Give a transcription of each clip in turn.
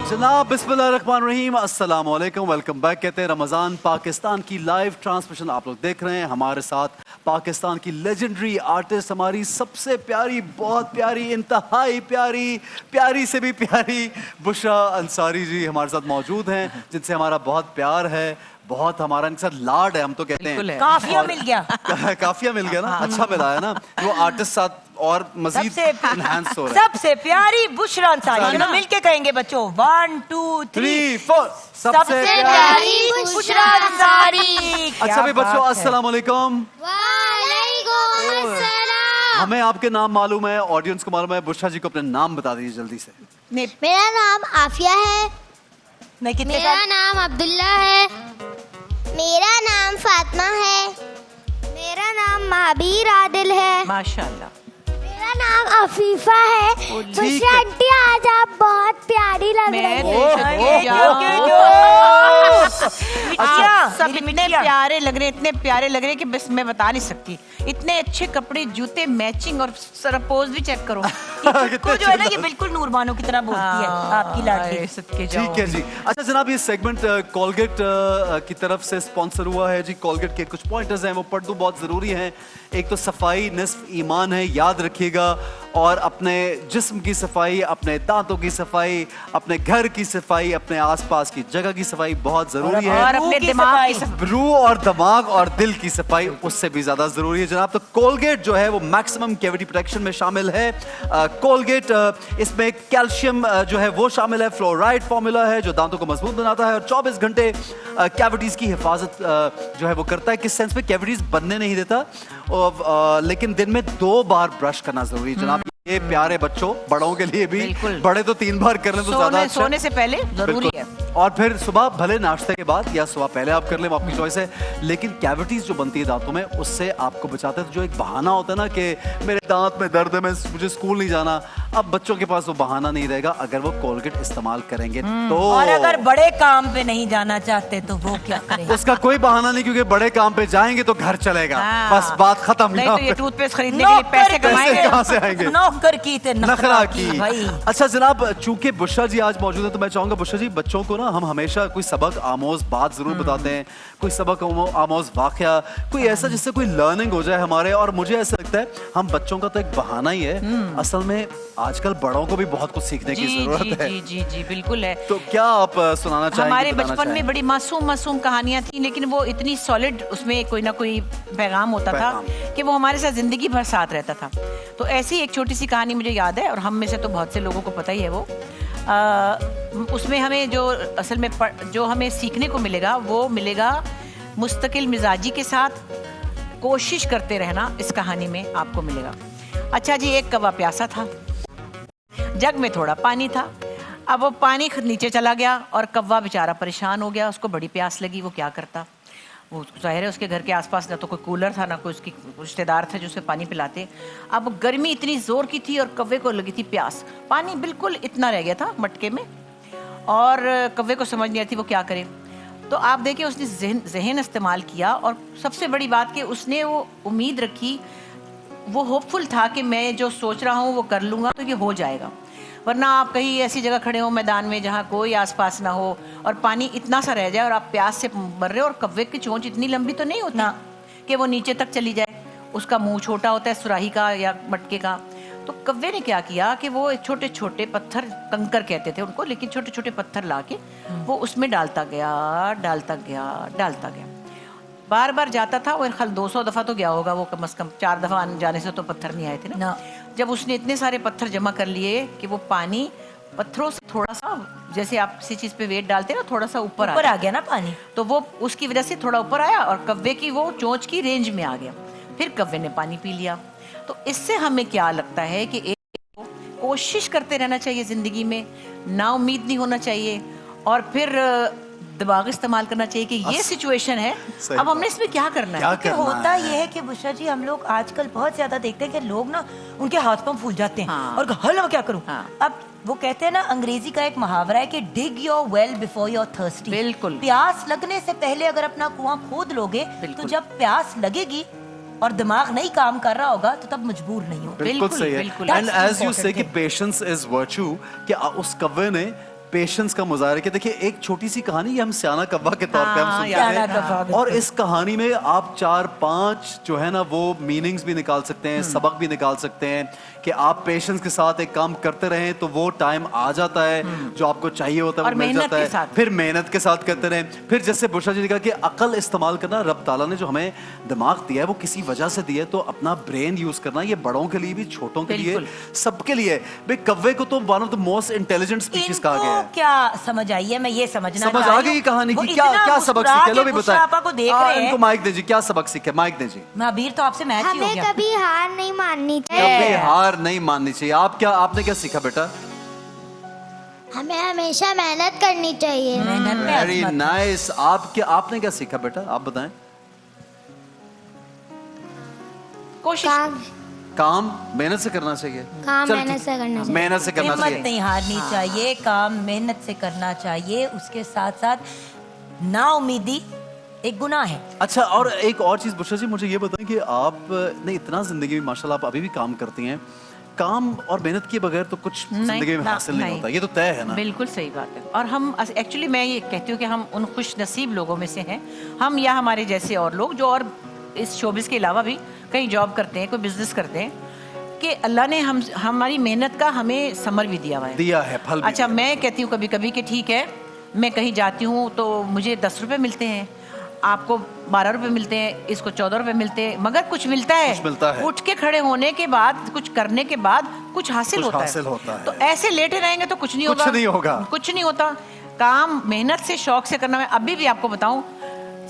जनाब बिस्मिल्लाहिर्रहमानिर्रहीम, अस्सलाम वालेकुम, वेलकम बैक। कहते हैं रमज़ान पाकिस्तान की लाइव ट्रांसमिशन आप लोग देख रहे हैं। हमारे साथ पाकिस्तान की लेजेंडरी आर्टिस्ट, हमारी सबसे प्यारी, बहुत प्यारी, इंतहाई प्यारी, प्यारी से भी प्यारी बुशरा अंसारी जी हमारे साथ मौजूद हैं, जिनसे हमारा बहुत प्यार है, बहुत हमारा इनके साथ लाड है, हम तो कहते हैं। काफिया मिल गया। काफिया मिल गया ना, अच्छा मिला है ना, वो आर्टिस्ट साथ और मजीद एनहांस हो रहा है। सबसे प्यारी बुशरा अंसारी, चलो मिलके कहेंगे बच्चों, 1 2 3 4। सबसे प्यारी बुशरा अंसारी। अच्छा भाई बच्चों, अस्सलाम वालेकुम। वालेकुम अस्सलाम। हमें आपके नाम मालूम है, ऑडियंस को मालूम है, बुशरा जी को अपने नाम बता दीजिए जल्दी से। मेरा नाम आफिया है। मेरा नाम अब्दुल्ला है। मेरा नाम फातिमा है। मेरा नाम महाबीर आदिल है। माशाल्लाह। मेरा नाम अफीफा है। बुशरा आंटी, आज आप बहुत प्यारी लग रही हैं। सब इतने प्यारे लग रहे हैं, इतने प्यारे लग रहे हैं कि बस मैं बता नहीं सकती। इतने अच्छे कपड़े, जूते मैचिंग, और सरपोज भी चेक करो। को जो है ना, ये बिल्कुल नूरबानो की तरह बोलती है आपकी लाडली। ठीक है जी। अच्छा जनाब, ये सेगमेंट कोलगेट की तरफ से स्पॉन्सर हुआ है जी। कोलगेट के कुछ पॉइंटर्स हैं, वो पढ़ दूं, बहुत जरूरी हैं। एक तो सफाई निस्फ ईमान है, याद रखिएगा। और अपने जिस्म की सफाई, अपने दांतों की सफाई, अपने घर की सफाई, अपने आसपास की जगह की सफाई बहुत जरूरी है। और अपने दिमाग की सफाई, रूह और दिमाग और दिल की सफाई उससे भी ज्यादा जरूरी है जनाब। तो कोलगेट जो है वो मैक्सिमम कैविटी प्रोटेक्शन में शामिल है। कोलगेट इसमें कैल्शियम जो है वो शामिल है, फ्लोराइड फॉर्मूला है जो दांतों को मजबूत बनाता है और 24 घंटे कैविटीज की हिफाजत जो है वो करता है। किस सेंस में? कैविटीज बनने नहीं देता, लेकिन दिन में 2 बार ब्रश करना जरूरी है जनाब। ये प्यारे बच्चों, बड़ों के लिए भी, बड़े तो 3 बार कर लें तो ज्यादा अच्छा। सोने से पहले जरूरी है। और फिर सुबह भले नाश्ते के बाद या सुबह पहले आप कर लें, आपकी चॉइस है। लेकिन कैविटीज जो बनती है दांतों में, उससे आपको बचाते हैं। जो एक बहाना होता है ना कि मेरे दांत में दर्द है, मुझे स्कूल नहीं जाना, अब बच्चों के पास वो बहाना नहीं रहेगा अगर वो कोलगेट इस्तेमाल करेंगे तो। और अगर बड़े काम पे नहीं जाना चाहते तो वो क्या करेंगे? उसका कोई बहाना नहीं, क्योंकि बड़े काम पे जाएंगे तो घर चलेगा। बस बात खत्म। नहीं तो ये टूथपेस्ट खरीदने के लिए पैसे कमाएंगे कहाँ से आएंगे? नौकर की थे, नखरा की भाई। अच्छा जनाब, चूंकि बुशरा जी आज मौजूद है तो मैं चाहूंगा बुशरा जी, बच्चों को ना हम हमेशा कोई सबक आमोज बात जरूर बताते हैं, कोई सबक आमोज वाकया, कोई ऐसा जिससे कोई लर्निंग हो जाए हमारे। और मुझे ऐसा लगता है हम बच्चों का तो एक बहाना ही है, असल में आजकल बड़ों को भी बहुत कुछ सीखने की जरूरत है। जी बिल्कुल है। तो क्या आप सुनाना चाहेंगे? हमारे बचपन में बड़ी मासूम कहानियां थी, लेकिन वो इतनी सॉलिड, उसमें कोई ना कोई पैगाम होता था कि वो हमारे साथ जिंदगी भर साथ रहता था। तो ऐसी एक छोटी सी कहानी मुझे याद है, और हम में से तो बहुत से लोगों को पता ही है वो। उसमें हमें जो असल में जो हमें सीखने को मिलेगा वो मिलेगा मुस्तकिल मिजाजी के साथ कोशिश करते रहना। इस कहानी में आपको मिलेगा। अच्छा जी, एक कौवा प्यासा था, जग में थोड़ा पानी था। अब वो पानी नीचे चला गया और कौवा बेचारा परेशान हो गया, उसको बड़ी प्यास लगी। वो क्या करता? वो जाहिर है उसके घर के आसपास ना तो कोई कूलर था, ना कोई उसकी रिश्तेदार थे जो उसे पानी पिलाते। अब गर्मी इतनी जोर की थी और कौवे को लगी थी प्यास। पानी बिल्कुल इतना रह गया था मटके में, और कौवे को समझ नहीं आती वो क्या करे। तो आप देखिए, उसने जहन इस्तेमाल किया, और सबसे बड़ी बात कि उसने वो उम्मीद रखी, वो होपफुल था कि मैं जो सोच रहा हूँ वो कर लूँगा तो ये हो जाएगा। वरना आप कहीं ऐसी जगह खड़े हो मैदान में जहाँ कोई आसपास ना हो और पानी इतना सा रह जाए और आप प्यास से मर रहे हो, और कौवे की चोंच इतनी लंबी तो नहीं होती कि वो नीचे तक चली जाए। उसका मुंह छोटा होता है सुराही का या मटके का। तो कौवे ने क्या किया कि वो छोटे छोटे पत्थर, कंकर कहते थे उनको, लेकिन छोटे छोटे पत्थर ला के वो उसमें डालता गया, डालता गया, डालता गया। बार बार जाता था, वो ख्याल 200 दफ़ा तो गया होगा वो, कम से कम 4 दफ़ा जाने से तो पत्थर नहीं आए थे ना। जब उसने इतने सारे पत्थर जमा कर लिए कि वो पानी पत्थरों से थोड़ा सा, जैसे आप किसी चीज़ पे वेट डालते हैं ना, थोड़ा सा ऊपर आ गया ना पानी, तो वो उसकी वजह से थोड़ा ऊपर आया और कौवे की वो चोंच की रेंज में आ गया। फिर कौवे ने पानी पी लिया। तो इससे हमें क्या लगता है कि एक कोशिश करते रहना चाहिए ज़िंदगी में, ना उम्मीद नहीं होना चाहिए, और फिर दिमाग इस्तेमाल करना चाहिए कि ये सिचुएशन है, अब हमने इसमें क्या करना है। क्या होता ये है कि बुशरा जी, हम लोग आजकल बहुत ज्यादा देखते हैं कि लोग ना, उनके हाथ पांव फूल जाते हैं और हल क्या करूं। अब वो कहते हैं ना, अंग्रेजी का एक मुहावरा है कि dig your well before your thirsty. बिल्कुल। प्यास लगने से पहले अगर अपना कुआं खोद लोगे तो जब प्यास लगेगी और दिमाग नहीं काम कर रहा होगा तो तब मजबूर नहीं हो। बिल्कुल सही है। एंड एज यू से कि पेशेंस इज वर्च्यू, कि उस कौवे ने पेशेंस का मुजाहरा कि देखिए एक छोटी सी कहानी ये हम स्याना कव्वा के तौर पे हम सुनते स्याना हैं कव्वा, और इस कहानी में आप 4-5 जो है ना वो मीनिंग्स भी निकाल सकते हैं, सबक भी निकाल सकते हैं कि आप पेशेंस के साथ एक काम करते रहें तो वो टाइम आ जाता है जो आपको चाहिए होता है और वो मिल मेहनत जाता के है। साथ। फिर मेहनत के साथ करते रहें। फिर जैसे बुशरा जी ने कहा कि अकल इस्तेमाल करना, रब ताला ने जो हमें दिमाग दिया है वो किसी वजह से दिया है, तो अपना ब्रेन यूज करना, ये बड़ों के लिए भी छोटों के लिए सबके लिए। भाई कव्वे को तो one of the most intelligent species कहा गया है। क्या समझ आई है, मैं ये समझना समझ चाह आ रही गई हूँ। कहानी वो की, इतना क्या सबक मुस्कुरा सीखे, लो के भी बुशरा आपा को देख रहे इनको हैं। माइक दीजिए, क्या सबक सीखे, माइक दीजिए। महाबीर तो आपसे मैच ही हो हमें गया। कभी हार नहीं माननी कभी चाहिए। हार नहीं माननी चाहिए। आपने क्या सीखा बेटा? हमें हमेशा मेहनत करनी चाहिए। मेहनत में वेरी अजमत। नाइस। आपने क्या सीखा बेटा, आप बताएं। कोशिश काम मेहनत से करना चाहिए। काम चल, मेहनत से करना चाहिए। मेहनत से करना हिम्मत चाहिए। नहीं हारनी चाहिए, काम मेहनत से करना चाहिए। उसके साथ साथ ना उम्मीदी एक गुनाह है। अच्छा, और एक और चीज बुशरा जी मुझे ये बताएं कि आप ने इतना जिंदगी में माशाल्लाह आप अभी भी काम करती हैं, काम और मेहनत के बगैर तो कुछ जिंदगी में हासिल नहीं होता, ये तो तय है ना। बिल्कुल सही बात है। और हम एक्चुअली मैं ये कहती हूँ कि हम उन खुश नसीब लोगों में से हैं, हम या हमारे जैसे और लोग जो और इस शोबिस के अलावा भी कहीं जॉब करते हैं, कोई बिजनेस करते हैं, कि अल्लाह ने हमारी मेहनत का हमें समर भी दिया हुआ है, दिया है, फल भी अच्छा दिया। मैं कहती हूँ कभी कभी कि ठीक है, मैं कहीं जाती हूँ तो मुझे 10 रुपए मिलते हैं, आपको 12 रुपए मिलते हैं, इसको 14 रुपए मिलते हैं, मगर कुछ मिलता है। कुछ मिलता है। उठ के खड़े होने के बाद, कुछ करने के बाद कुछ हासिल होता है। तो ऐसे लेटे रहेंगे तो कुछ नहीं होगा। कुछ नहीं होगा। कुछ नहीं होता। काम मेहनत से, शौक से करना। मैं अभी भी आपको बताऊं,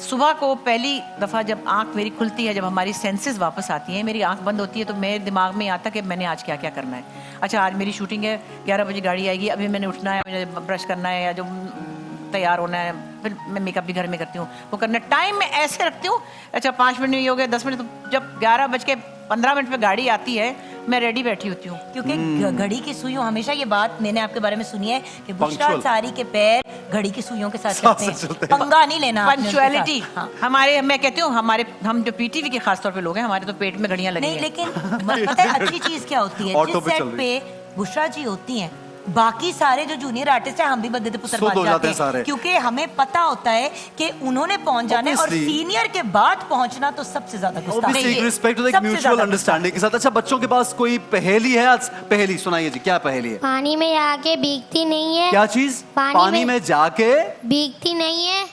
सुबह को पहली दफा जब आंख मेरी खुलती है, जब हमारी सेंसेस वापस आती हैं, मेरी आंख बंद होती है, तो मेरे दिमाग में आता कि मैंने आज क्या क्या करना है। अच्छा, आज मेरी शूटिंग है, 11 बजे गाड़ी आएगी, अभी मैंने उठना है, मुझे ब्रश करना है, या जो तैयार होना है, फिर मैं मेकअप भी घर में करती हूँ, वो करना टाइम में ऐसे रखती हूँ। अच्छा 5 मिनट में ये हो गया, 10 मिनट, तो जब 11:15 पे गाड़ी आती है, मैं रेडी बैठी होती हूँ। क्योंकि घड़ी की सुइयों, हमेशा ये बात मैंने आपके बारे में सुनी है कि बुशरा Punctual। सारी के पैर घड़ी की सुइयों के साथ साथ चलते चलते हैं। हैं। पंगा नहीं लेना आपने उनके साथ। पंक्चुअलिटी हमारे, मैं कहती हूँ हम जो पीटीवी के खासतौर पे लोग हैं, हमारे तो पेट में घड़ियां लगी नहीं, हैं। लेकिन पता है अच्छी चीज क्या होती है, ऑटो जिस पे सेट चल पे बुशरा जी होती हैं, बाकी सारे जो जूनियर आर्टिस्ट हैं हम भी बदले पुत्र सुध हो बन जाते जाते हैं सारे। हैं, क्योंकि हमें पता होता है कि उन्होंने पहुंच जाना है, और Obviously। सीनियर के बाद पहुंचना तो सबसे ज्यादा गुस्ताखी Obviously, है। रिस्पेक्ट सबसे म्यूचुअल ज्यादा अंडरस्टैंडिंग के साथ। अच्छा, बच्चों के पास कोई पहेली है आज? पहेली सुनाइए जी, क्या पहेली है? पानी में जाके भीगती नहीं है। क्या चीज? पानी में जाके भीगती नहीं है,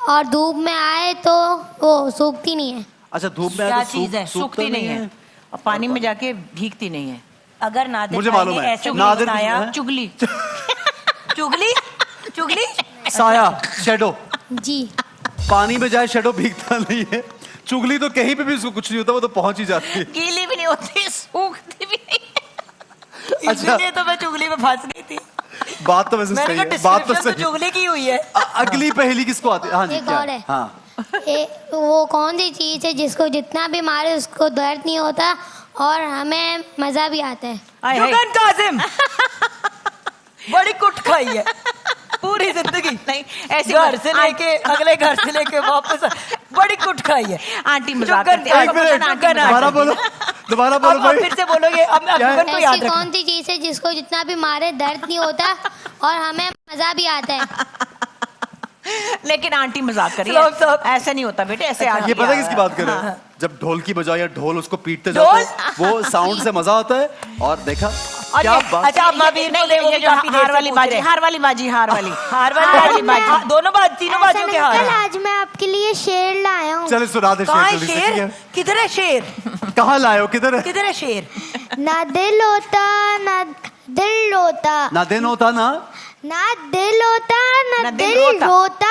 और धूप में आए तो वो सूखती नहीं है। अच्छा, धूप में क्या आए तो चीज है? सूखती नहीं है और पानी में जाके भीगती नहीं है। अगर नादिर मुझे भाई मालूम ने है। ऐसे नादिर बताया, है? चुगली। चुगली चुगली साया, शेडो। जी। पानी में जाए शेडो भीगता नहीं है। चुगली तो कहीं पे भी उसको कुछ नहीं होता, वो तो पहुंच ही जाती है। गीली भी नहीं होती, सूखती भी नहीं। अच्छा। इसीलिए तो मैं चुगली में फंस गई थी। बात तो वैसे मैंने सही कहा है, बात तो डिस्क्रिप्शन तो सही है। चुगली की हुई है। अगली पहेली किसको आती है? हाँ जी, एक क्या? और है। हाँ। वो कौन सी चीज है जिसको जितना भी मारे उसको दर्द नहीं होता और हमें मजा भी आता है? आए हाय। जुगन काजिम बड़ी कुट खाई है पूरी जिंदगी। नहीं, ऐसी घर से लेके अगले घर से लेके वापस बड़ी कुट खाई है। आंटी मजाक जुगन करती है। एक मिनट, आंटी दोबारा बोलो, दोबारा बोलो अब भाई। फिर से बोलोगे, अब क्या है? जुगन को याद ऐसी रखना। कौन सी चीज है जिसको जितना भी मारे दर्द नहीं होता और हमें मजा भी आता है? लेकिन आंटी मजाक करिए, साहब, साहब। ऐसा नहीं होता बेटे, ऐसे आंटी ये पता है किसकी बात कर रहे हैं? जब ढोल की बजाय या ढोल उसको पीटते जाओ तो वो साउंड से मजा आता है। और देखा और क्या ये- बात। अच्छा, अब महावीर को दे, वो भी काफी देर हार से वाली पूछ बाजी, रहे हैं। हार वाली बाजी, हार वाली हार वाली हार बाजी, वाली हाँ, दोनों बात, तीनों बाजियों के हार अंकल, हैं। आज मैं आपके लिए शेर लाया हूँ। चले सुना दे कहाँ है शेर जल्दी से, ठीक शेर? है? किधर है शेर? कहाँ लाए हो, किधर है? किधर है शेर? ना दिल होता ना दिल रोता, ना दिन होता ना ना दिल होता ना ना दिल दिल रोता। रोता,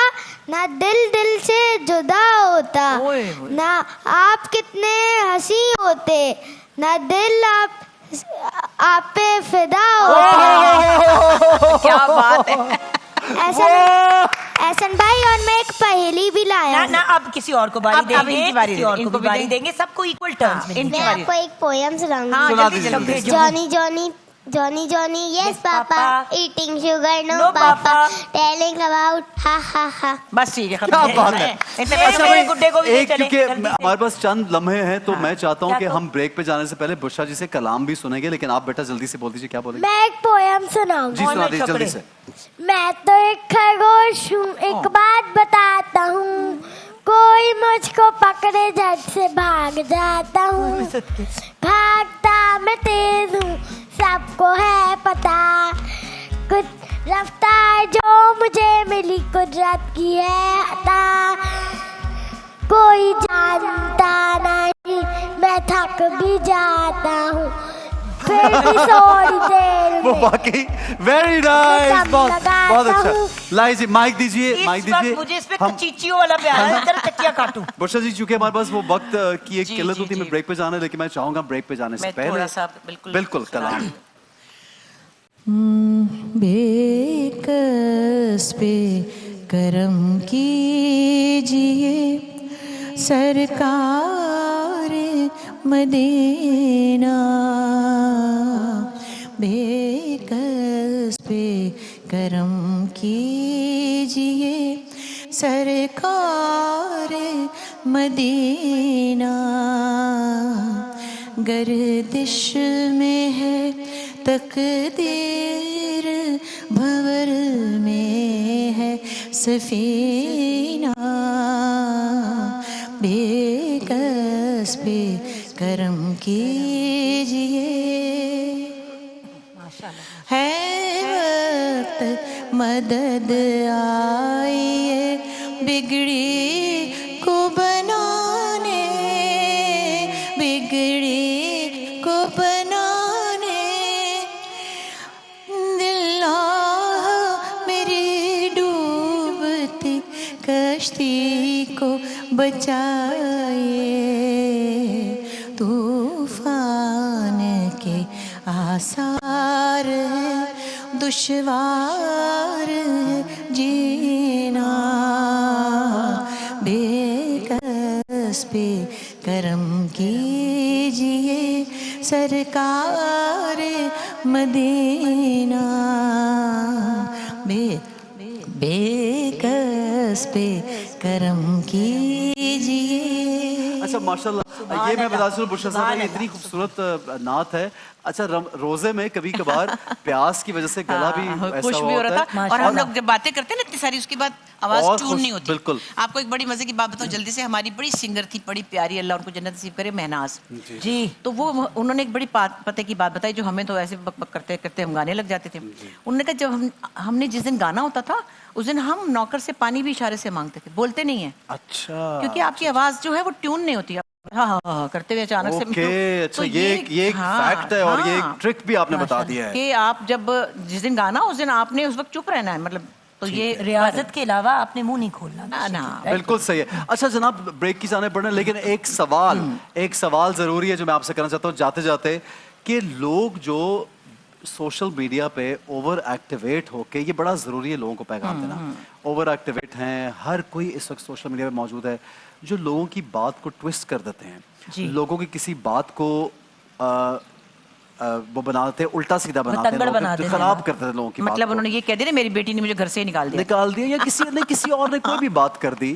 ना दिल दिल से जुदा होता, ओए होए। ना आप कितने हंसी होते, ना दिल आप पे फिदा होता। क्या बात है। ऐसन भाई, और मैं एक पहेली भी लाया ना हूँ। ना, अब किसी और को बारी अब देंगे, इनकी बारी किसी और को इनको भी भी बारी देंगे। देंगे, सबको इक्वल टर्म्स में इनकी देंगे। मैं बारी। आपको एक पोयम हाँ, सुनाऊंगी। सुना जल्दी दीजिए, जल्दी। जल्दी। Johnny Johnny Johnny, Johnny, yes, Yes, Papa. Papa. Eating sugar, no, No, Papa. Papa. Telling about ha ha ha. बस ठीक है, क्या खत्म। बात है। इतने मेरे- पैसे मेरे हुए। गुड्डे को भी ले एक चले, क्योंकि जल्दी से। हमारे पास चंद लम्हे हैं तो मैं चाहता हूँ क्या कि तो? हम ब्रेक पे जाने से पहले बुशरा जी से कलाम भी सुनेंगे, लेकिन आप बेटा जल्दी से बोल दीजिए क्या बोलेंगे। मैं एक पोयम सुनाऊंगी। जी सुना ऑनलाइन दीजिए जल्दी कपड़े। से। मैं तो एक खरगोश हूँ, एक बात बताता हूँ। कोई मुझको पकड़े झट से भाग जाता हूँ। भागता मैं तेज हूँ, सबको है पता। कुछ रफ्तार जो मुझे मिली कुदरत की है अता। कोई जानता नहीं, मैं थक भी जाता हूँ, फिर भी थोड़ी देर वो में वाकई वेरी नाइस, दम बहुत लगाता बहुत अच्छा। हूँ। लाई जी माइक दीजिए, माइक इस वक्त दीजिए। मुझे इस पे हम चीचियों वाला प्यार है, जरा तकिया काटूं। बुशरा जी चूंकि हमारे पास वो वक्त की एक जी, किल्लत जी, होती है, मैं जी। ब्रेक पे जाना है, लेकिन मैं चाहूंगा ब्रेक पे जाने से मैं पहले थोड़ा सा बिल्कुल कलाम। बेकस पे करम कीजिए सरकार मदीना। बेकस पे करम कीजिए सरकार मदीना। गर्दिश में है तकदीर, भंवर में है सफीना। बेकस पे करम कीजिए। है वक्त मदद आइए बिगड़ी को बनाने, बिगड़ी को बनाने। दिल्लाह मेरी डूबती कश्ती को बचाए। तूफान के आसार है, दुश्वार है जीना। बेकस पे करम कीजिए सरकार मदीना। बेकस पे करम कीजिए। अच्छा माशाल्लाह, ये मैं बता चलूं बुशरा साहब, ये इतनी खूबसूरत नात है। अच्छा रोजे में कभी कभार प्यास की वजह से गला भी ऐसा खुश भी हो होता रहा है। था। और हम लोग जब बातें करते हैं ना इतनी सारी, उसके बाद आवाज और ट्यून खुश- नहीं होती। बिल्कुल। आपको एक बड़ी मजे की बात बताऊं जल्दी से। हमारी बड़ी सिंगर थी, बड़ी प्यारी, अल्लाह उनको जन्नत नसीब करे, महनाज जी। तो वो उन्होंने एक बड़ी पते की बात बताई जो हमें तो ऐसे बक बक करते करते हम गाने लग जाते थे। उन्होंने कहा जब हमने जिस दिन गाना होता था उस दिन हम नौकर से पानी भी इशारे से मांगते थे, बोलते नहीं है, अच्छा क्योंकि आपकी आवाज जो है वो ट्यून नहीं होती। हाँ हाँ हाँ करते हुए अचानक से ओके, अच्छा तो ये एक फैक्ट है और ये एक हाँ, ट्रिक भी आपने बता दिया है। कि आप जब जिस दिन गाना उस दिन आपने उस वक्त चुप रहना है, मतलब तो ये रियाजत के अलावा आपने मुंह नहीं खोलना। ना ना बिल्कुल सही है। अच्छा जनाब ब्रेक की जाने पड़ना, लेकिन एक सवाल जरूरी है जो मैं आपसे करना चाहता हूँ जाते जाते, कि लोग जो सोशल मीडिया पे ओवर एक्टिवेट होके, ये बड़ा ज़रूरी है लोगों को पैगाम देना, ओवर एक्टिवेट हैं, हर कोई इस वक्त सोशल मीडिया पे मौजूद है, जो लोगों की बात को ट्विस्ट कर देते हैं, लोगों की किसी बात को वो बनाते हैं, उल्टा सीधा बनाते हैं, लोगों को खराब करते हैं लोगों की मतलब बात को। उन्होंने ये कह दिया ना मेरी बेटी ने मुझे घर से निकाल दिया, या किसी और ने कोई भी बात कर दी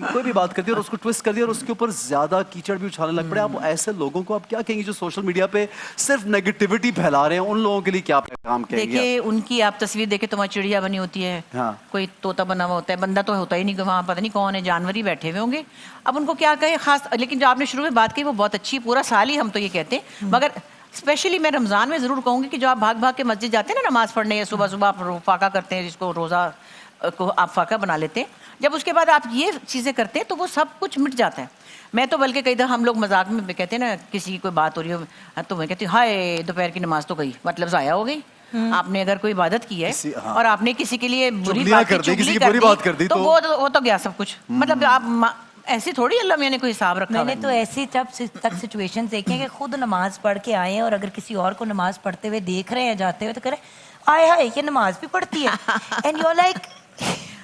और उसको ट्विस्ट कर दिया और उसके ऊपर ज्यादा कीचड़ भी उछालने लग पड़े। आप ऐसे लोगों को आप क्या कहेंगे जो सोशल मीडिया पे सिर्फ नेगेटिविटी फैला रहे हैं? उन लोगों के लिए क्या पैगाम कहेंगे? देखिए उनकी आप तस्वीर देखे तो वहाँ चिड़िया बनी होती है, हाँ। कोई तोता बना हुआ होता है, बंदा तो होता ही नहीं, वहाँ पता नहीं कौन है, जानवर ही बैठे हुए होंगे। अब उनको क्या कहे खास, लेकिन जो आपने शुरू में बात की वो बहुत अच्छी, पूरा साल ही हम तो ये कहते हैं, मगर स्पेशली मैं रमज़ान में ज़रूर कहूँगी कि जो आप भाग भाग के मस्जिद जाते हैं ना नमाज़ पढ़ने, या सुबह सुबह आप फाका करते हैं, जिसको रोज़ा को आप फाका बना लेते हैं, जब उसके बाद आप ये चीज़ें करते हैं तो वो सब कुछ मिट जाता है। मैं तो बल्कि कई दफ़ा हम लोग मजाक में कहते हैं ना, किसी की कोई बात हो रही हो तो मैं कहती हूँ हाय दोपहर की नमाज तो गई, मतलब ज़ाया हो गई। आपने अगर कोई इबादत की है हाँ। और आपने किसी के लिए बुरी चुगलियां बात कर दी, किसी की बुरी बात कर दी तो वो तो गया सब कुछ। मतलब आप ऐसी थोड़ी अल्लाह मैंने कोई हिसाब रखा मैंने है। तो ऐसी तक सिचुएशन देखे कि खुद नमाज पढ़ के आए हैं और अगर किसी और को नमाज पढ़ते हुए देख रहे हैं जाते हुए तो कह रहे आए हाय ये नमाज भी पढ़ती है एंड यू आर लाइक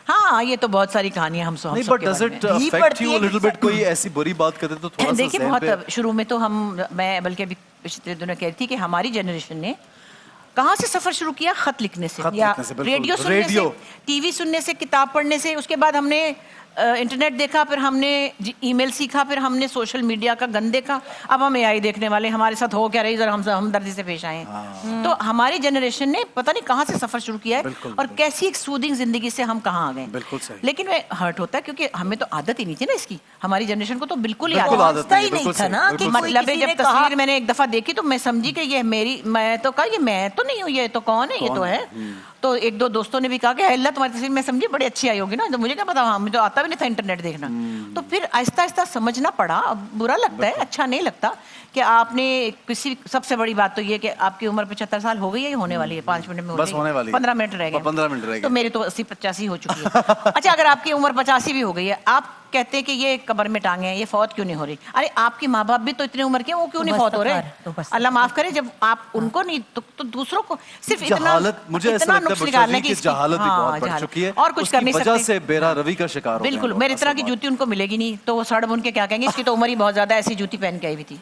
हाँ ये तो बहुत सारी कहानियां हम नहीं, but does it affect you a little bit? कोई ऐसी बुरी बात करते तो थोड़ा सा देखिए ज़हन पे- बहुत शुरू में तो मैं बल्कि अभी पिछले दिनों कह रही थी कि हमारी जनरेशन ने कहाँ से सफर शुरू किया? खत लिखने से, खत लिखने से, बिल्कुल। रेडियो सुनने से, टीवी सुनने से, किताब पढ़ने से, उसके बाद हमने इंटरनेट देखा, फिर हमने ईमेल सीखा, फिर हमने सोशल मीडिया का गंद देखा, अब हम एआई देखने वाले, हमारे साथ हो क्या रही, जरा हमदर्दी से पेश आए। तो हमारी जनरेशन ने पता नहीं कहाँ से सफर शुरू किया है और कैसी एक सूदिंग जिंदगी से हम कहाँ आ गए। बिल्कुल सही। लेकिन वे हर्ट होता है क्योंकि हमें तो आदत ही नहीं थी ना इसकी, हमारी जनरेशन को तो बिल्कुल ही बिल्कुल आदत आदत नहीं, नहीं बिल्कुल था सही, ना कि बिल्कुल कोई सही। मतलब है, किसी ने जब कहा- तस्वीर मैंने एक दफा देखी तो मैं समझी कि ये मेरी, मैं तो कहा ये मैं तो नहीं हूँ, ये तो कौन है, ये तो है। तो एक दो दोस्तों ने भी कहा कि अल्लाह तुम्हारी तस्वीर मैं समझी बड़ी अच्छी आई होगी ना, तो मुझे क्या पता, हाँ मुझे तो आता भी नहीं था इंटरनेट देखना। तो फिर आहिस्ता आहिस्ता समझना पड़ा। अब बुरा लगता है, अच्छा नहीं लगता कि आपने किसी, सबसे बड़ी बात तो ये कि आपकी उम्र 75 साल हो गई है, ये होने वाली है, 5 मिनट में बस होने वाली है। 15 मिनट रह गए, 15 मिनट रह गए। तो मेरी तो 80-85 हो चुकी है। अच्छा, अगर आपकी उम्र 85 भी हो गई है, आप कहते हैं कि ये कब्र में टांगे हैं, ये फौत क्यों नहीं हो रही? अरे आपके माँ बाप भी तो इतने उम्र के हैं, वो क्यों तो नहीं बस फौत हो रहे? तो बस अल्लाह माफ करे, जब आप उनको नहीं तो दूसरों को सिर्फ इतना, जहालत, मुझे ऐसा इतना लगता है नुक्स बुशरा निकालने जी की की इसकी- जहालत भी हाँ, बहुत बढ़ जहालत। चुकी है और कुछ उसकी कर नहीं वजह सकते। से बेरा रवि का शिकार हो गए हैं बिल्कुल, लोग, मेरी तरह असल की बात। जूती उनको मिलेगी नहीं, तो वो सड़ बुन के क्या कहेंगे, इसकी तो उम्र ही बहुत ज्यादा, ऐसी जूती पहन के आई हुई थी।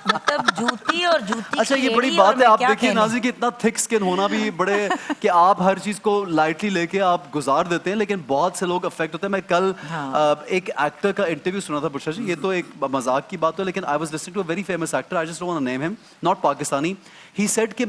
मतलब जूती और जूती अच्छा, की ये बड़ी एड़ी और बात है। मैं आप क्या देखिए कहने? नाज़ी कि इतना थिक स्किन होना भी बड़े कि आप हर चीज को लाइटली लेके आप गुजार देते हैं, लेकिन बहुत से लोग अफेक्ट होते हैं। मैं कल एक एक्टर का इंटरव्यू सुना था बुशरा जी, ये तो एक मजाक की बात है, लेकिन I was listening to a very famous actor, I just don't want to name him, not Pakistani. He said कि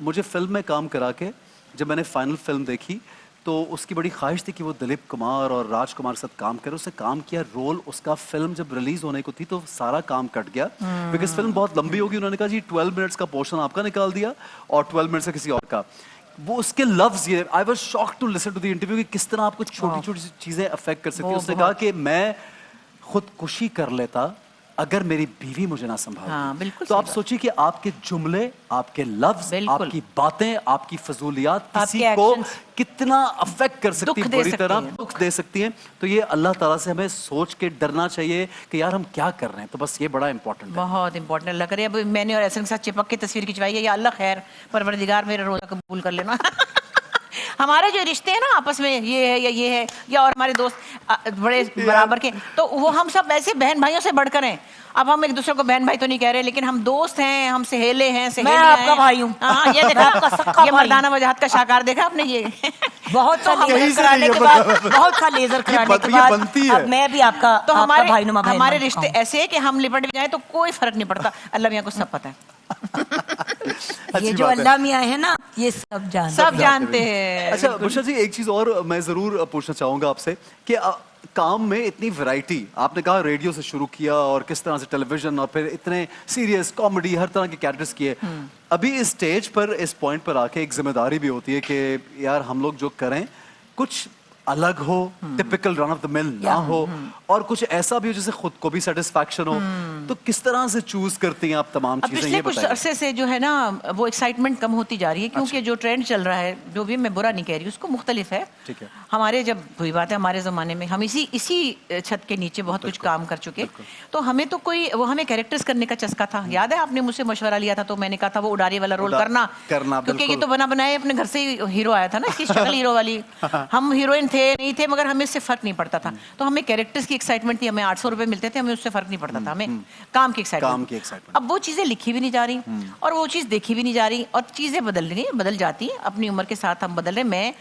मुझे फिल्म में काम करा के जब मैंने फाइनल फिल्म देखी तो उसकी बड़ी ख्वाहिश थी कि वो दिलीप कुमार और राजकुमार के साथ काम करे। उसने काम किया, रोल उसका फिल्म जब रिलीज होने को थी तो सारा काम कट गया बिकॉज फिल्म बहुत लंबी होगी। उन्होंने कहा जी 12 मिनट्स का पोर्शन आपका निकाल दिया और 12 मिनट्स का किसी और का। वो उसके लफ्ज, ये I was shocked to listen to the interview कि किस तरह आपको छोटी छोटी चीजें अफेक्ट कर सकती है। उसने कहा कि मैं खुदकुशी कर लेता अगर मेरी बीवी मुझे ना संभालती। हाँ, बिल्कुल तो सही आप बात। सोचिए कि आपके जुमले, आपके लफ्ज, बिल्कुल। आपकी बातें, आपकी फजूलियात किसी आपके को actions कितना अफेक्ट कर सकती दुख है, दे बुरी सकती तरह है। दुख दे सकती है। तो ये अल्लाह ताला से हमें सोच के डरना चाहिए कि यार हम क्या कर रहे हैं। तो बस ये बड़ा इंपॉर्टेंट है। बहुत इंपॉर्टेंट लग रही है। अब मैंने और एहसन के साथ चिपक के तस्वीर खिंचवाई है, या अल्लाह खैर परवरदिगार मेरा रोजा कबूल कर लेना। हमारे जो रिश्ते हैं ना आपस में, ये है या ये है, या और हमारे दोस्त बड़े बराबर के, तो वो हम सब ऐसे बहन भाइयों से बढ़कर हैं। अब हम एक दूसरे को बहन भाई तो नहीं कह रहे, लेकिन हम दोस्त हैं, हम सहेले हैं, सहेलियां मैं आपका हैं। भाई हूँ। हाँ, ये मैं देखा, आपका सक्का ये भाई मर्दाना वजाहत का शाकार देखा आपने? ये बहुत सा यहीं लेजर से कराने ये के बाद, बहुत सा लेजर कराने के ये बाद बनती है। अब मैं भी आपका तो आपका भाईनुमा बहन हमारे बन रिश्ते चुका हूँ। ऐसे है कि हम लिपट भी जाए तो कोई फर्क नहीं पड़ता। अल्लाह मियां को सब पता है, ये अच्छी जो बात है। अल्लाह मियाँ है ना, ये सब जानते सब हैं। जानते हैं। अच्छा बुशरा जी, एक चीज और मैं जरूर पूछना चाहूंगा आपसे कि काम में इतनी वैरायटी, आपने कहा रेडियो से शुरू किया और किस तरह से टेलीविजन और फिर इतने सीरियस, कॉमेडी, हर तरह के कैरेक्टर्स किए। अभी इस स्टेज पर, इस पॉइंट पर आके एक जिम्मेदारी भी होती है कि यार हम लोग जो करें कुछ अलग हो, typical run of the mill ना हो, और कुछ ऐसा भी हो जिससे खुद को भी सेटिस्फैक्शन हो। तो किस तरह से चूज करती हैं आप तमाम अब चीजें, पिछले ये कुछ बताइए। अरसे से जो है ना वो एक्साइटमेंट कम होती जा रही है, क्योंकि जो ट्रेंड चल रहा है, जो भी मैं बुरा नहीं कह रही, उसको मुख्तलिफ है। ठीक है। हमारे जब हुई बात है, हमारे ज़माने में हम इसी छत के नीचे बहुत कुछ काम कर चुके, तो हमें तो हमें कैरेक्टर्स करने का चस्का था। याद है आपने मुझसे मशवरा लिया था, तो मैंने कहा था वो उडारी वाला रोल करना, क्योंकि ये तो बना बनाए अपने घर से हीरो आया था ना, इसकी शक्ल हीरो वाली। हम हीरोइन थे नहीं थे, मगर हमें इससे फर्क नहीं पड़ता था। तो हमें कैरेक्टर्स की एक्साइटमेंट थी, हमें 800 रुपए मिलते थे, हमें उससे फर्क नहीं पड़ता था, हमें काम की एक्साइटमेंट। अब वो चीजें लिखी भी नहीं जा रही और वो चीज देखी भी नहीं जा रही, और चीजें बदल जाती हैं अपनी उम्र के साथ, हम बदल रहे। मैं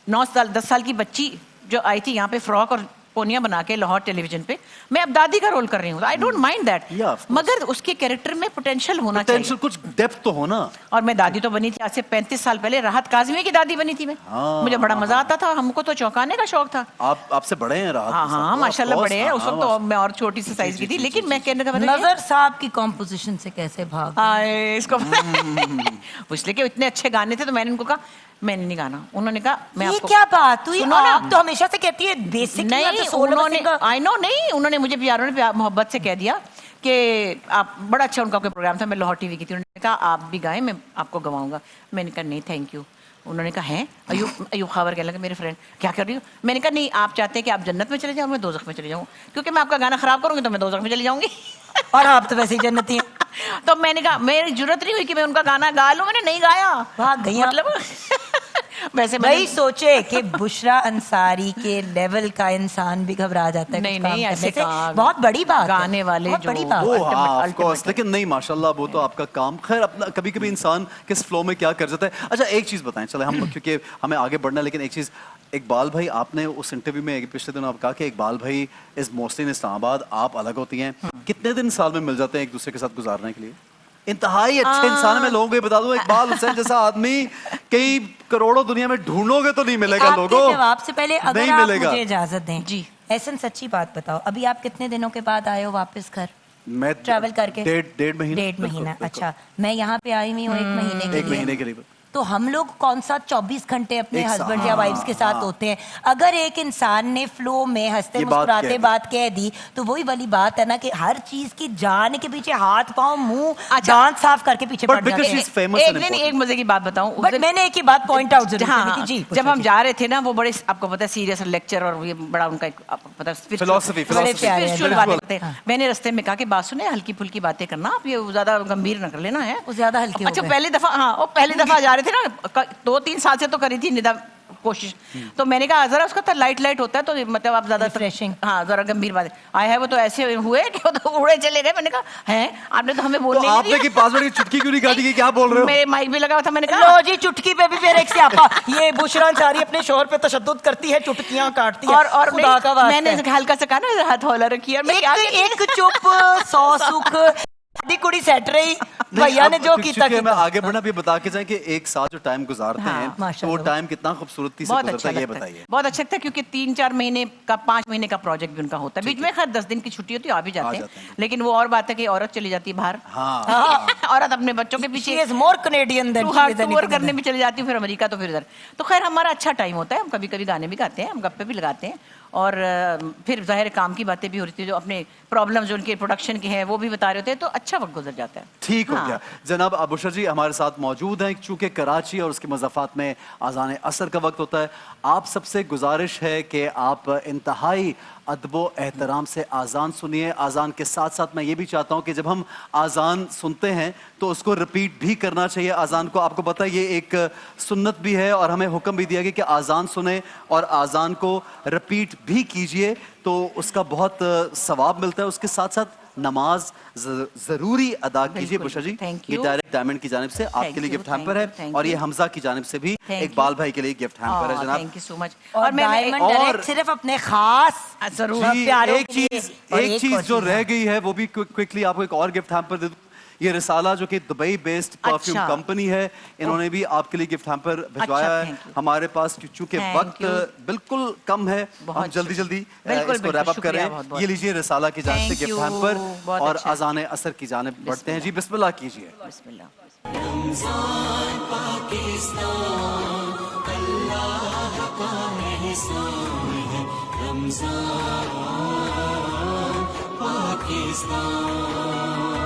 9 साल 10 साल की बच्ची जो आई थी यहाँ पे फ्रॉक और पोनिया बना के लाहौर टेलीविजन पे, मैं अब दादी का रोल कर रही हूँ। आई डोंट माइंड दैट, मगर उसके कैरेक्टर में पोटेंशियल होना चाहिए, कुछ डेप्थ तो होना। और मैं दादी तो बनी थी आज से 35 साल पहले, राहत काज़मी की दादी बनी थी मैं। मुझे बड़ा मजा आता था, हमको तो चौंकाने का शौक था। आपसे बड़े हैं राहत? हाँ, माशाल्लाह बड़े हैं। उस वक्त तो मैं और छोटी सी साइज की थी, लेकिन मैं कहने का मतलब नजर साहब की कॉम्पोजिशन से कैसे भाग हाय, इसको इसलिए कि इतने अच्छे गाने थे, तो मैंने उनको कहा मैंने नहीं गाना। उन्होंने कहा मैं ये आपको, क्या बात हुई? सुनो ना। आप तो हमेशा से कहती है बेसिक नहीं, उन्होंने मुझे प्यारों ने मोहब्बत से कह दिया कि आप, बड़ा अच्छा उनका कोई प्रोग्राम था, मैं लाहौर टीवी की थी, उन्होंने कहा आप भी गाएं, मैं आपको गवाऊंगा। मैंने कहा नहीं थैंक यू। उन्होंने कहा हैं अयूब खावर कह लगे मेरे फ्रेंड, क्या कर रही हो? मैंने कहा नहीं, आप चाहते हैं कि आप जन्नत में चले जाओ, मैं दोज़ख में चले जाऊँ, क्योंकि मैं आपका गाना खराब करूंगी तो मैं दोज़ख में चली जाऊंगी। और आप तो वैसे ही जन्नती हैं। तो मैंने कहा मेरी जरूरत नहीं हुई कि मैं उनका गाना गा लूं, मैंने नहीं गाया, भाग गई मतलब वैसे वही सोचे कि बुशरा अंसारी के लेवल का इंसान भी घबरा जाता है। नहीं, कुछ काम नहीं, ऐसे करने से। कहा- बहुत बड़ी बात है। गाने वाले बहुत जो- बड़ी बात वो है। हाँ of course, लेकिन नहीं माशाल्लाह वो तो आपका काम खैर अपना कभी कभी इंसान किस फ्लो में क्या कर जाता है। अच्छा एक चीज बताएं, चले हम क्योंकि हमें आगे बढ़ना है, लेकिन एक चीज इकबाल भाई आपने उस इंटरव्यू में पिछले दिनों आप कहा कि इकबाल भाई इज मोस्टली इन इस्लामाबाद, आप अलग होती हैं, कितने दिन साल में मिल जाते हैं एक दूसरे के साथ गुजारने के लिए? इंतहाई अच्छे इंसान है, मैं लोगों को ये बता दूं, इकबाल हुसैन जैसा आदमी कई करोड़ों दुनिया में ढूंढोगे तो नहीं मिलेगा आपके लोगों। जवाब से पहले अगर नहीं आप मिलेगा। मुझे इजाजत दें जी। एहसन सच्ची बात बताओ, अभी आप कितने दिनों के बाद आए हो वापस घर मैं ट्रैवल करके? 1.5 महीने। 1.5 महीना। बिल्कुल, अच्छा, मैं यहाँ पे आई हुई हूँ 1 महीने के एक लिए। महीने के लिए। तो हम लोग कौन सा 24 घंटे अपने एक साथ, हस्बैंड या वाइफ्स के साथ हाँ। होते हैं? अगर एक इंसान ने फ्लो में हंसते ये बात मुस्कुराते कह दी। बात कह दी तो वही वाली बात है ना कि हर चीज की जान के पीछे हाथ पांव मुंह अच्छा। दांत साफ करके पीछे But पड़ जाते because हैं। she's famous एक and नहीं, important. एक मजे की बात बताऊं। उस बट दिन- मैंने एक ही बात पॉइंट आउट जरूर हाँ, करनी थी जी। जब हम जा रहे थे ना, वो बड़े आपको पता है सीरियस लेक्चर और ये बड़ा उनका एक आपको पता है Philosophy, बड़े प्यारे हैं, स्पिरिचुअल बिल्कुल। बातें करते हैं। मैंने रास्ते में कहा कि बात सुने, हल्की फुल्की बातें करना, आप ये ज्यादा गंभीर न कर लेना है। वो ज्यादा हल्के हो अच्छा गए। पहली दफा, हाँ वो पहली दफा जा रहे थे ना, 2-3 साल से तो करी थी निदा कोशिश। तो मैंने कहा जरा उसका तो लाइट लाइट होता है, तो मतलब आप ज्यादा Refreshing। हाँ जरा गंभीर बात आए है, वो तो ऐसे हुए कि वो तो उड़े चले गए। मैंने कहा है आपने तो हमें तो बोलने नहीं आपने की दिया। पासवर्ड की चुटकी क्यों नहीं काटी कि क्या बोल रहे हो? मेरे माइक भी लगा हुआ था, मैंने कहा लो जी, चुटकी पे भी फिर एक स्यापा। ये बुशरा अंसारी अपने शोहर पे तशद्दुद करती है, चुटकियां काटती है। और खुदा का वास्ता मैंने है। हल्का सा कहा ना हाथ हौला रखी है, मैं क्या एक चुप 100 सुख साडी कुड़ी सेट रही। भैया ने जो किया चूंकि मैं आगे बढ़ना भी बता के जाए कि एक साथ जो टाइम गुजारते हाँ, हैं तो वो माशाल्लाह। टाइम कितना खूबसूरती से बहुत गुजरता अच्छा है, ये लगता बताइए। है, बहुत अच्छा लगता है, क्योंकि 3-4 महीने का 5 महीने का प्रोजेक्ट भी उनका होता है। बीच में खैर 10 दिन की छुट्टी होती है, आ भी जाते जाते हैं, हैं। लेकिन वो और बात है कि औरत चली जाती है बाहर। हाँ औरत अपने बच्चों के She पीछे is more Canadian than she is anything tour else. करने भी चली जाती हूँ, फिर अमेरिका, तो फिर इधर। तो खैर हमारा अच्छा टाइम होता है, हम कभी कभी गाने भी गाते हैं, हम गप्पे भी लगाते हैं, और फिर जाहिर है काम की बातें भी हो रही थी, जो अपने प्रॉब्लम जो उनके प्रोडक्शन के हैं वो भी बता रहे होते हैं, तो अच्छा वक्त गुजर जाता है। ठीक हो हाँ। गया। जनाब अबूशर जी हमारे साथ मौजूद हैं, चूंकि कराची और उसके मज़ाफ़ात में आज़ान असर का वक्त होता है, आप सबसे गुजारिश है कि आप इंतहाई अदबो एहतराम से आज़ान सुनिए। आज़ान के साथ साथ मैं ये भी चाहता हूँ कि जब हम आज़ान सुनते हैं तो उसको रिपीट भी करना चाहिए आज़ान को। आपको पता है ये एक सुन्नत भी है और हमें हुक्म भी दिया गया कि आज़ान सुने और आज़ान को रिपीट भी कीजिए, तो उसका बहुत सवाब मिलता है। उसके साथ साथ नमाज जरूरी अदा कीजिए। बिल्कुल, बुशरा जी, thank ये you। डायरेक्ट डायमंड की जानिब से आपके लिए you, gift thank hamper you, है, thank और ये you। हमजा की जानिब से भी Thank इकबाल you। भाई के लिए गिफ्ट हैम्पर है जनाब। Thank you so much. और डायमंड और- डायरेक्ट सिर्फ अपने खास जरूर जी, प्यारों एक के लिए। चीज और एक और चीज जो चीज़, रह हाँ। गई है वो भी क्विकली आपको एक और गिफ्ट हैम्पर दे दूं। ये रिसाला जो कि दुबई बेस्ड परफ्यूम अच्छा। कंपनी है, इन्होंने भी आपके लिए गिफ्ट हैम्पर भिजवाया अच्छा, है। thank you। हमारे पास चूंकि Thank वक्त you। बिल्कुल कम है, बहुत हम जल्दी जल्दी बिल्कुल, इसको बिल्कुल, रैप अप शुक्रिया करें। बहुत-बहुत। ये लीजिए रिसाला की जानिब से Thank गिफ्ट you, हैम्पर, बहुत और अच्छा। अजान असर की जानिब बढ़ते हैं जी। बिस्मिल्लाह कीजिए। बिस्मिल्लाह। पाकिस्तान